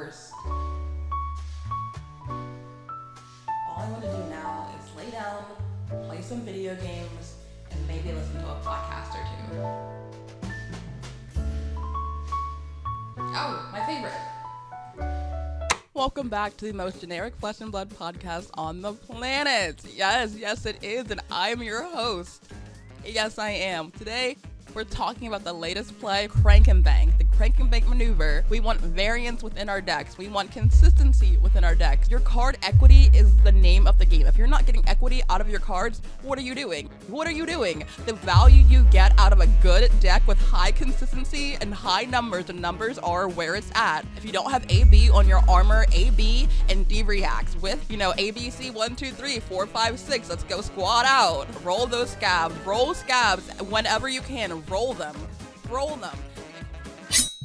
worst. All I want to do now is lay down, play some video games, and maybe listen to a podcast or two. Oh, my favorite. Welcome back to the most generic flesh and blood podcast on the planet. Yes, it is, and I'm your host. Yes, I am. Today, we're talking about the latest play, Crank and Bank, the Crank and Bank maneuver. We want variance within our decks. We want consistency within our decks. Your card equity is the name of the game. If you're not getting equity out of your cards, what are you doing? The value you get out of a good deck with high consistency and high numbers, the numbers are where it's at. If you don't have AB on your armor, AB and D reacts with, ABC 1, 2, 3, 4, 5, 6. Let's go squad out. Roll those scabs. Roll scabs whenever you can. Roll them.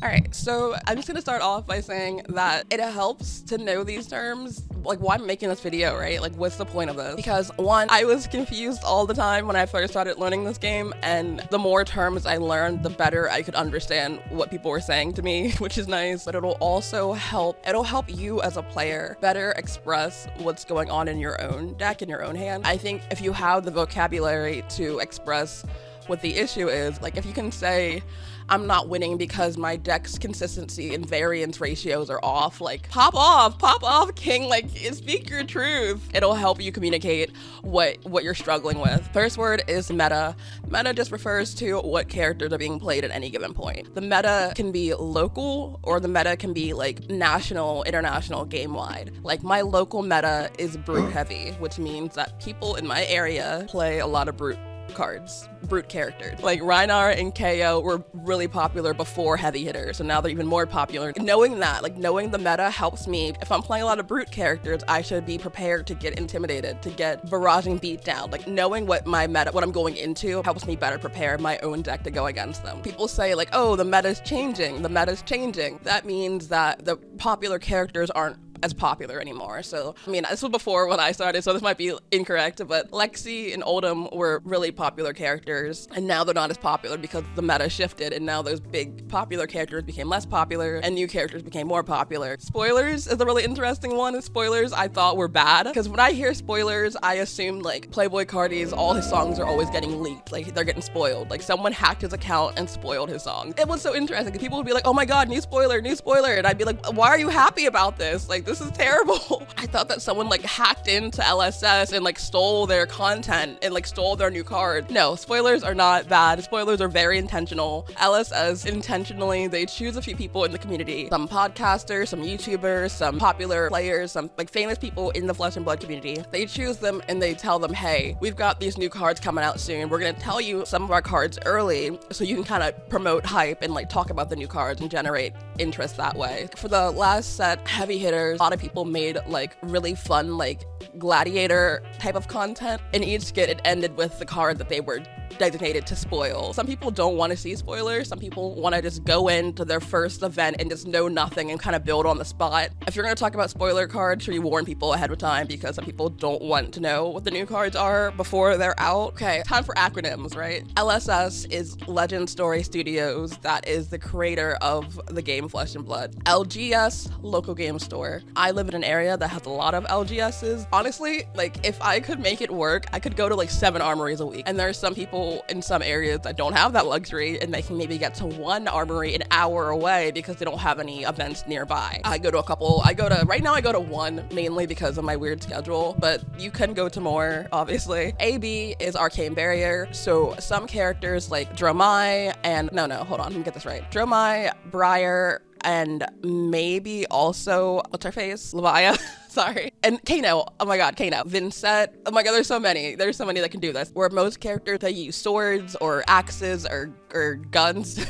Alright, so I'm just going to start off by saying that it helps to know these terms, like why I'm making this video, right? Like what's the point of this? Because one, I was confused all the time when I first started learning this game, and the more terms I learned, the better I could understand what people were saying to me, which is nice, but it'll also help you as a player better express what's going on in your own deck, in your own hand. I think if you have the vocabulary to express what the issue is, like if you can say, I'm not winning because my deck's consistency and variance ratios are off, like pop off, king, like speak your truth. It'll help you communicate what you're struggling with. First word is meta. Meta just refers to what characters are being played at any given point. The meta can be local, or the meta can be like national, international, game-wide. Like my local meta is brute heavy, which means that people in my area play a lot of brute cards, brute characters. Like Rhinar and KO were really popular before heavy hitters, so now they're even more popular. Knowing that, like knowing the meta helps me. If I'm playing a lot of brute characters, I should be prepared to get intimidated, to get barraging beat down. Like knowing what my meta, what I'm going into, helps me better prepare my own deck to go against them. People say like, oh, the meta's changing. That means that the popular characters aren't as popular anymore. So, I mean, this was before when I started, so this might be incorrect, but Lexi and Oldham were really popular characters, and now they're not as popular because the meta shifted, and now those big popular characters became less popular, and new characters became more popular. Spoilers is a really interesting one. Spoilers I thought were bad, because when I hear spoilers, I assume like Playboy Cardi's, all his songs are always getting leaked, like they're getting spoiled. Like someone hacked his account and spoiled his song. It was so interesting, because people would be like, oh my god, new spoiler, and I'd be like, why are you happy about this? Like, this is terrible. I thought that someone like hacked into LSS and like stole their content and like stole their new card. No, spoilers are not bad. Spoilers are very intentional. LSS intentionally, they choose a few people in the community, some podcasters, some YouTubers, some popular players, some like famous people in the Flesh and Blood community. They choose them and they tell them, hey, we've got these new cards coming out soon. We're gonna tell you some of our cards early so you can kind of promote hype and like talk about the new cards and generate interest that way. For the last set, heavy hitters, a lot of people made like really fun like gladiator type of content. In each skit, it ended with the card that they were designated to spoil. Some people don't want to see spoilers. Some people want to just go into their first event and just know nothing and kind of build on the spot. If you're going to talk about spoiler cards, should you warn people ahead of time, because some people don't want to know what the new cards are before they're out. Okay, time for acronyms, right? LSS is Legend Story Studios. That is the creator of the game Flesh and Blood. LGS, local game store. I live in an area that has a lot of LGSs. Honestly, like if I could make it work, I could go to like 7 armories a week. And there's some people in some areas that don't have that luxury, and they can maybe get to one armory an hour away because they don't have any events nearby. Right now I go to one, mainly because of my weird schedule, but you can go to more, obviously. AB is Arcane Barrier, so some characters like Dromai and, hold on, let me get this right. Dromai, Briar, and maybe also, what's her face? Levia. Sorry. And Kano. Oh my god, Kano. Vincent. Oh my god, there's so many that can do this. Where most characters, they use swords or axes or guns.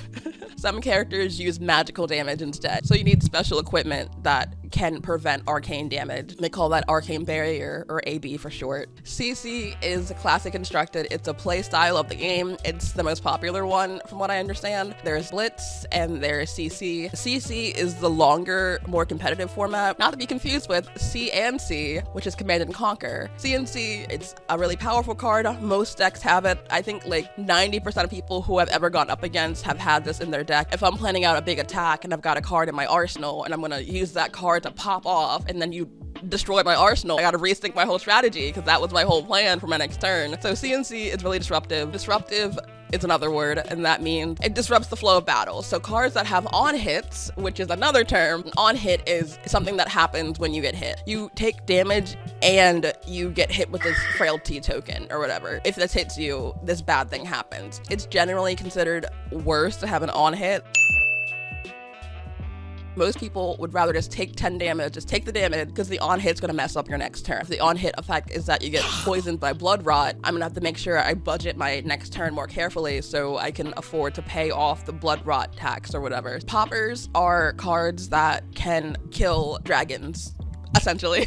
Some characters use magical damage instead. So you need special equipment that can prevent arcane damage. They call that arcane barrier, or AB for short. CC is a classic constructed. It's a play style of the game. It's the most popular one from what I understand. There's Blitz and there's CC. CC is the longer, more competitive format, not to be confused with CNC, which is Command and Conquer. CNC, it's a really powerful card. Most decks have it. I think like 90% of people who I've ever gone up against have had this in their deck. If I'm planning out a big attack and I've got a card in my arsenal and I'm gonna use that card to pop off and then you destroy my arsenal, I gotta rethink my whole strategy because that was my whole plan for my next turn. So CNC is really disruptive. Disruptive is another word, and that means it disrupts the flow of battle. So cards that have on hits, which is another term, on hit is something that happens when you get hit. You take damage and you get hit with this frailty token or whatever. If this hits you, this bad thing happens. It's generally considered worse to have an on hit. Most people would rather just take 10 damage, just take the damage, because the on-hit's gonna mess up your next turn. If the on-hit effect is that you get poisoned by blood rot, I'm gonna have to make sure I budget my next turn more carefully so I can afford to pay off the blood rot tax or whatever. Poppers are cards that can kill dragons, essentially.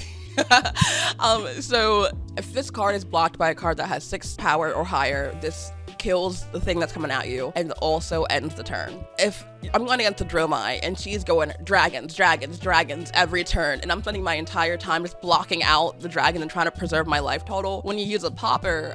So if this card is blocked by a card that has 6 power or higher, this kills the thing that's coming at you and also ends the turn. If I'm going against a Dromai and she's going dragons, dragons, dragons every turn, and I'm spending my entire time just blocking out the dragon and trying to preserve my life total, when you use a popper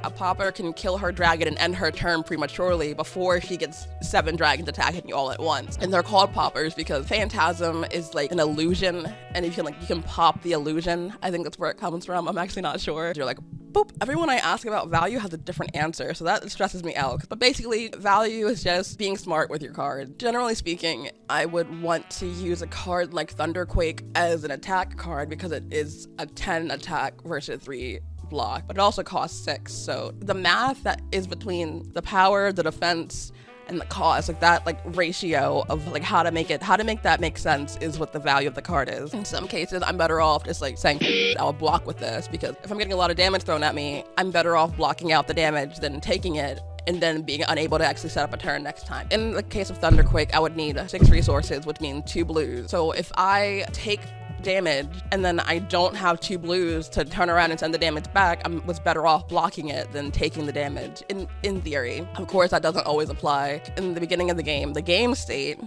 can kill her dragon and end her turn prematurely before she gets 7 dragons attacking you all at once. And they're called poppers because Phantasm is like an illusion, and you can pop the illusion. I think that's where it comes from. I'm actually not sure. You're like, boop. Everyone I ask about value has a different answer, so that stresses me out. But basically, value is just being smart with your card. Generally speaking, I would want to use a card like Thunderquake as an attack card because it is a 10 attack versus 3 block, but it also costs 6. So the math that is between the power, the defense, and the cost, like that ratio of like how to make that make sense is what the value of the card is. In some cases, I'm better off just like saying I'll block with this, because if I'm getting a lot of damage thrown at me, I'm better off blocking out the damage than taking it and then being unable to actually set up a turn next time. In the case of Thunderquake, I would need 6 resources, which means 2 blues. So if I take damage and then I don't have 2 blues to turn around and send the damage back, I was better off blocking it than taking the damage, in theory. Of course, that doesn't always apply. In the beginning of the game, the game state,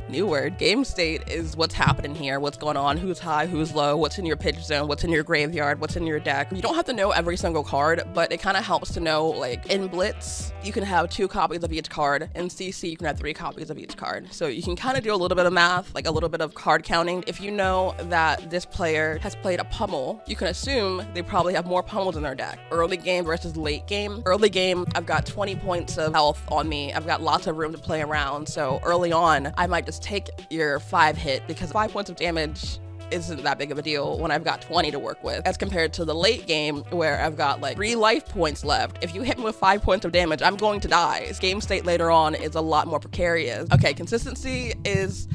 new word, game state is what's happening here, what's going on, who's high, who's low, what's in your pitch zone, what's in your graveyard, what's in your deck. You don't have to know every single card, but it kind of helps to know, like in Blitz, you can have 2 copies of each card. In CC, you can have 3 copies of each card. So you can kind of do a little bit of math, like a little bit of card counting. If you know that this player has played a pummel, you can assume they probably have more pummels in their deck. Early game versus late game. Early game, I've got 20 points of health on me. I've got lots of room to play around. So early on, I might just take your 5 hit, because 5 points of damage isn't that big of a deal when I've got 20 to work with, as compared to the late game where I've got like 3 life points left. If you hit me with 5 points of damage, I'm going to die. Game state later on is a lot more precarious. Okay, consistency is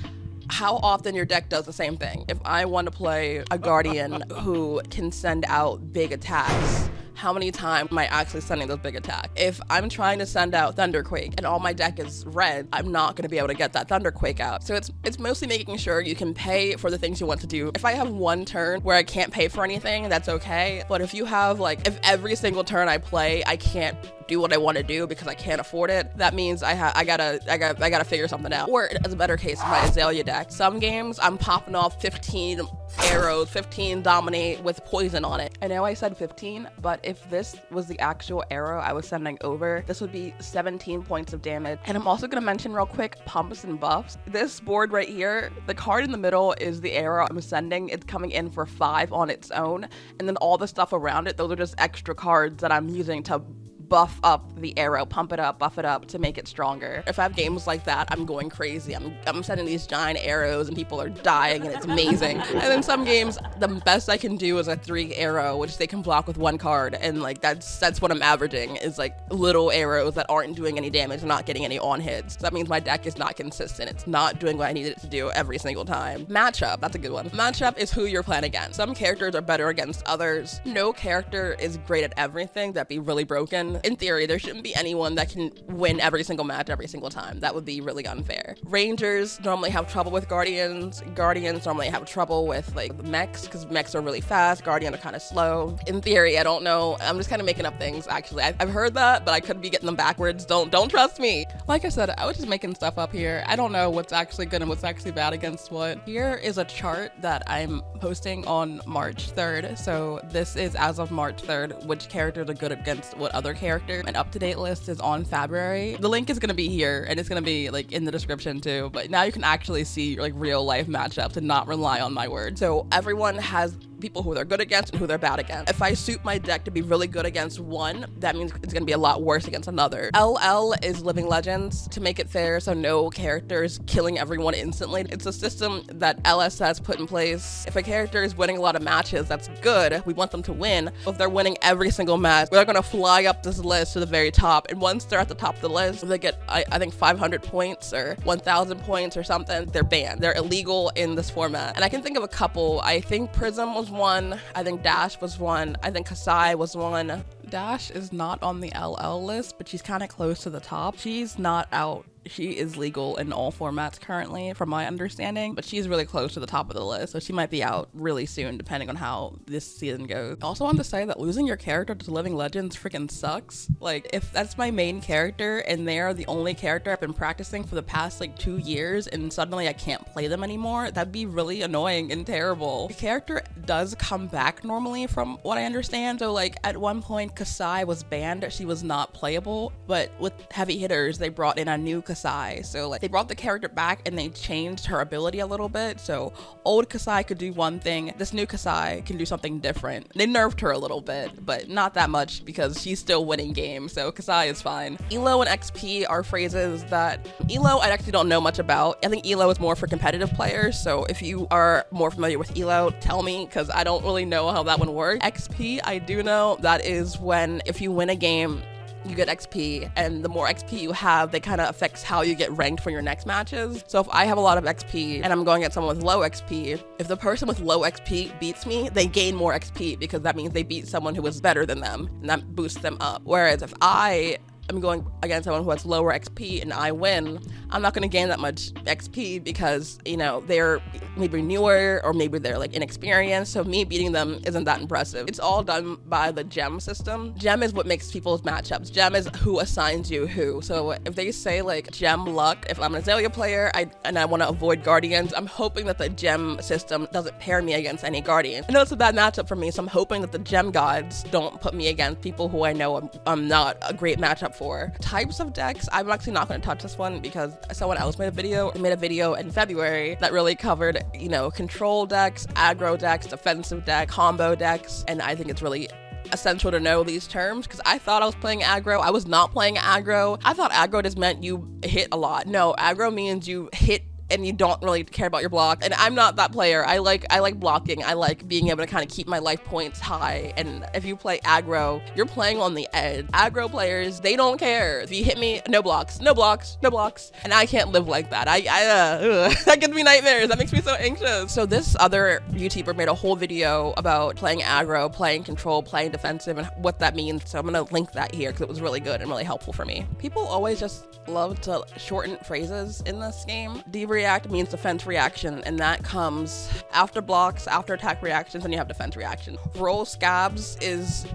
how often your deck does the same thing. If I want to play a Guardian who can send out big attacks, how many times am I actually sending those big attacks? If I'm trying to send out Thunderquake and all my deck is red, I'm not going to be able to get that Thunderquake out. So it's mostly making sure you can pay for the things you want to do. If I have one turn where I can't pay for anything, that's okay. But if you have if every single turn I play, I can't do what I want to do because I can't afford it, that means I gotta figure something out. Or as a better case, my Azalea deck. Some games I'm popping off 15 arrows, 15 dominate with poison on it. I know I said 15, but if this was the actual arrow I was sending over, this would be 17 points of damage. And I'm also gonna mention real quick pumps and buffs. This board right here, the card in the middle is the arrow I'm sending. It's coming in for 5 on its own, and then all the stuff around it, those are just extra cards that I'm using to buff up the arrow, pump it up, buff it up to make it stronger. If I have games like that, I'm going crazy. I'm sending these giant arrows and people are dying and it's amazing. And then some games, the best I can do is a 3 arrow, which they can block with 1 card. And that's what I'm averaging, is little arrows that aren't doing any damage and not getting any on hits. So that means my deck is not consistent. It's not doing what I need it to do every single time. Matchup, that's a good one. Matchup is who you're playing against. Some characters are better against others. No character is great at everything. That'd be really broken. in theory, there shouldn't be anyone that can win every single match every single time. That would be really unfair. Rangers normally have trouble with Guardians. Guardians normally have trouble with like mechs, because mechs are really fast. Guardians are kind of slow. In theory, I don't know. I'm just kind of making up things, actually. I've heard that, but I could be getting them backwards. Don't trust me. Like I said, I was just making stuff up here. I don't know what's actually good and what's actually bad against what. Here is a chart that I'm posting on March 3rd. So this is as of March 3rd, which characters are good against what other character. An up-to-date list is on February. The link is going to be here, and it's going to be like in the description too. But now you can actually see like real life matchups and not rely on my word. So everyone has people who they're good against and who they're bad against. If I suit my deck to be really good against one, that means it's gonna be a lot worse against another. LL is Living Legends, to make it fair so no character is killing everyone instantly. It's a system that LSS put in place. If a character is winning a lot of matches, that's good. We want them to win. If they're winning every single match, they're gonna fly up this list to the very top. And once they're at the top of the list, they get, I think 500 points or 1,000 points or something, they're banned. They're illegal in this format. And I can think of a couple. I think Prism was one. I think Dash was one. I think Kasai was one. Dash is not on the LL list, but she's kind of close to the top. She's not out. She is legal in all formats currently, from my understanding, but she's really close to the top of the list, so she might be out really soon, depending on how this season goes. I also wanted to say that losing your character to Living Legends freaking sucks. Like, if that's my main character, and they're the only character I've been practicing for the past, like, 2 years, and suddenly I can't play them anymore, that'd be really annoying and terrible. The character does come back normally, from what I understand, so, like, at one point, Kasai was banned. She was not playable, but with heavy hitters, they brought in a new Kasai. So like they brought the character back and they changed her ability a little bit. So old Kasai could do one thing. This new Kasai can do something different. They nerfed her a little bit, but not that much because she's still winning games. So Kasai is fine. Elo and XP are phrases that Elo I actually don't know much about. I think Elo is more for competitive players. So if you are more familiar with Elo, tell me, because I don't really know how that one works. XP, I do know that is when if you win a game, you get XP, and the more XP you have, that kind of affects how you get ranked for your next matches. So if I have a lot of XP and I'm going at someone with low XP, if the person with low XP beats me, they gain more XP because that means they beat someone who is better than them, and that boosts them up. Whereas if I'm going against someone who has lower XP and I win, I'm not going to gain that much XP because, you know, they're maybe newer or maybe they're like inexperienced. So me beating them isn't that impressive. It's all done by the gem system. Gem is what makes people's matchups. Gem is who assigns you who. So if they say like gem luck, if I'm an Azalea player and I want to avoid Guardians, I'm hoping that the gem system doesn't pair me against any Guardian. I know it's a bad matchup for me, so I'm hoping that the gem gods don't put me against people who I know I'm not a great matchup for. Types of decks, I'm actually not going to touch this one because someone else made a video in February that really covered, you know, control decks, aggro decks, defensive deck, combo decks, and I think it's really essential to know these terms because I thought I was playing aggro. I was not playing aggro. I thought aggro just meant you hit a lot. No, aggro means you hit and you don't really care about your block. And I'm not that player. I like blocking. I like being able to kind of keep my life points high. And if you play aggro, you're playing on the edge. Aggro players, they don't care. If you hit me, no blocks, no blocks, no blocks. And I can't live like that. That gives me nightmares. That makes me so anxious. So this other YouTuber made a whole video about playing aggro, playing control, playing defensive, and what that means. So I'm gonna link that here because it was really good and really helpful for me. People always just love to shorten phrases in this game. React means defense reaction, and that comes after blocks, after attack reactions, and you have defense reaction. Roll Scabs is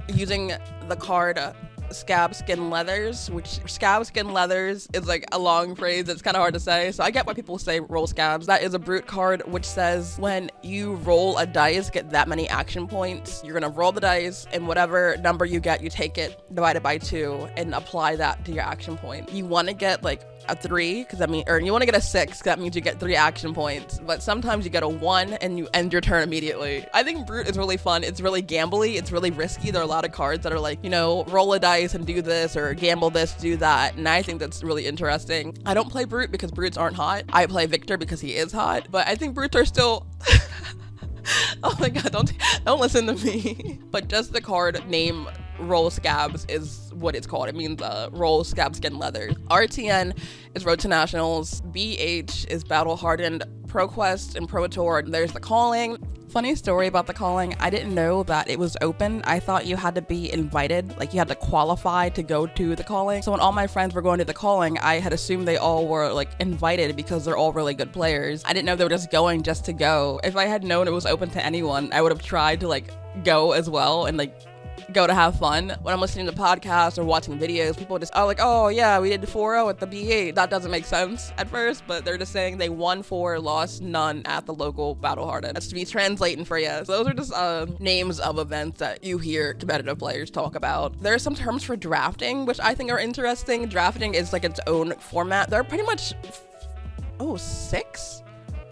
using the card Scab Skin Leathers, which Scab Skin Leathers is like a long phrase. It's kind of hard to say, so I get why people say roll Scabs. That is a brute card which says when you roll a dice, get that many action points. You're gonna roll the dice, and whatever number you get, you take it, divide it by 2, and apply that to your action point. You want to get like a 3 because that means, or you want to get a 6 because that means you get 3 action points, but sometimes you get a 1 and you end your turn immediately. I think Brute is really fun. It's really gambly. It's really risky. There are a lot of cards that are like, you know, roll a dice and do this, or gamble this, do that, and I think that's really interesting. I don't play Brute because Brutes aren't hot. I play Victor because he is hot, but I think Brutes are still oh my god, don't listen to me. But just the card name Roll Scabs is what it's called. It means Roll Scab Skin Leather. RTN is Road to Nationals. BH is Battle Hardened ProQuest and ProTour, there's the calling. Funny story about the calling, I didn't know that it was open. I thought you had to be invited, like you had to qualify to go to the calling. So when all my friends were going to the calling, I had assumed they all were like invited because they're all really good players. I didn't know they were just going just to go. If I had known it was open to anyone, I would have tried to like go as well and like go to have fun. When I'm listening to podcasts or watching videos, people just, oh yeah, we did 4-0 at the B8. That doesn't make sense at first, but they're just saying they won 4, lost none at the local Battle Hardened. That's to be translating for you. So those are just names of events that you hear competitive players talk about. There are some terms for drafting, which I think are interesting. Drafting is like its own format. There are pretty much,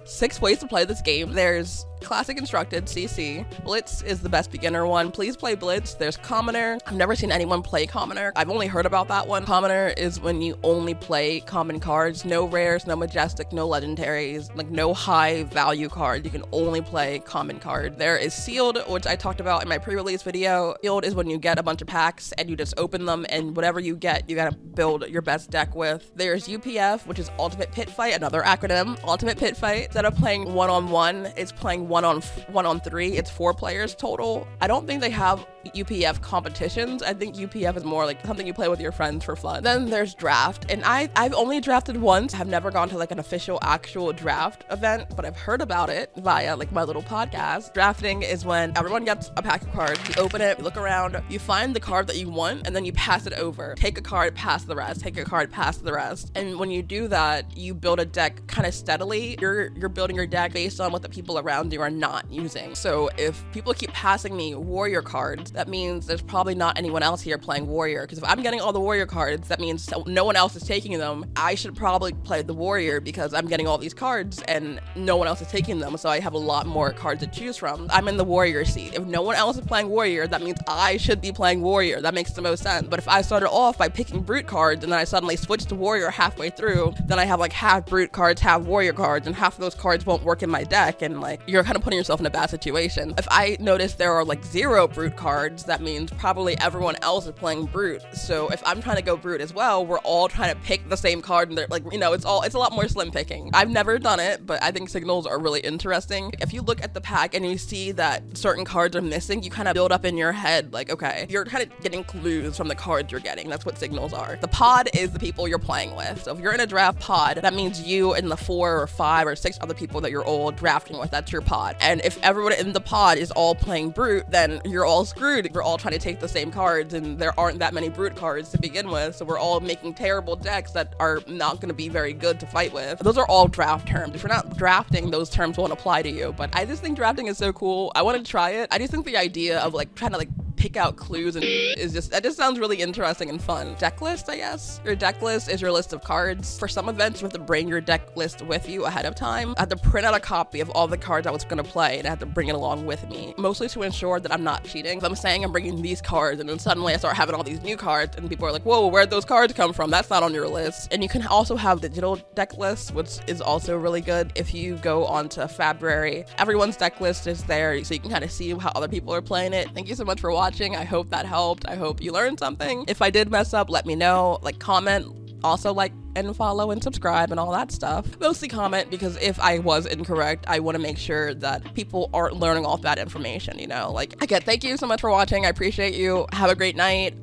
six ways to play this game. There's Classic Constructed, CC. Blitz is the best beginner one. Please play Blitz. There's Commoner. I've never seen anyone play Commoner. I've only heard about that one. Commoner is when you only play common cards. No rares, no majestic, no legendaries, like no high value cards. You can only play common card. There is Sealed, which I talked about in my pre-release video. Sealed is when you get a bunch of packs and you just open them, and whatever you get, you gotta build your best deck with. There's UPF, which is Ultimate Pit Fight, another acronym. Ultimate Pit Fight. Instead of playing one-on-one, it's playing one-on-3. It's 4 players total. I don't think they have UPF competitions. I think UPF is more like something you play with your friends for fun. Then there's draft, and I've only drafted once. I've never gone to like an official actual draft event, but I've heard about it via like my little podcast. Drafting is when everyone gets a pack of cards. You open it, you look around, you find the card that you want, and then you pass it over. Take a card, pass the rest. Take a card, pass the rest. And when you do that, you build a deck kind of steadily. You're building your deck based on what the people around you are not using. So if people keep passing me warrior cards, that means there's probably not anyone else here playing warrior, because if I'm getting all the warrior cards, that means no one else is taking them. I should probably play the warrior because I'm getting all these cards and no one else is taking them, so I have a lot more cards to choose from. I'm in the warrior seat. If no one else is playing warrior, that means I should be playing warrior. That makes the most sense. But if I started off by picking brute cards and then I suddenly switched to warrior halfway through, then I have like half brute cards, half warrior cards, and half of those cards won't work in my deck, and like you're kind of putting yourself in a bad situation. If I notice there are like 0 brute cards, that means probably everyone else is playing brute. So if I'm trying to go brute as well, we're all trying to pick the same card, and they're like, it's a lot more slim picking. I've never done it, but I think signals are really interesting. If you look at the pack and you see that certain cards are missing, you kind of build up in your head like, okay, you're kind of getting clues from the cards you're getting. That's what signals are. The pod is the people you're playing with. So if you're in a draft pod, that means you and the 4 or 5 or 6 other people that you're all drafting with, that's your pod. And if everyone in the pod is all playing brute, then you're all screwed. You're all trying to take the same cards, and there aren't that many brute cards to begin with, so we're all making terrible decks that are not going to be very good to fight with. Those are all draft terms. If you're not drafting, those terms won't apply to you, but I just think drafting is so cool. I want to try it. I just think the idea of like trying to like pick out clues and that just sounds really interesting and fun. Decklist, I guess. Your decklist is your list of cards. For some events, you have to bring your deck list with you ahead of time. I had to print out a copy of all the cards I was going to play, and I had to bring it along with me, mostly to ensure that I'm not cheating. If I'm saying I'm bringing these cards, and then suddenly I start having all these new cards, and people are like, whoa, where'd those cards come from? That's not on your list. And you can also have digital deck lists, which is also really good. If you go onto Fabrary, everyone's deck list is there, so you can kind of see how other people are playing it. Thank you so much for watching. I hope that helped. I hope you learned something. If I did mess up, let me know. Like, comment, also like and follow and subscribe and all that stuff. Mostly comment, because if I was incorrect, I want to make sure that people aren't learning off that information, Like, again, thank you so much for watching. I appreciate you. Have a great night.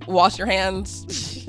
Wash your hands.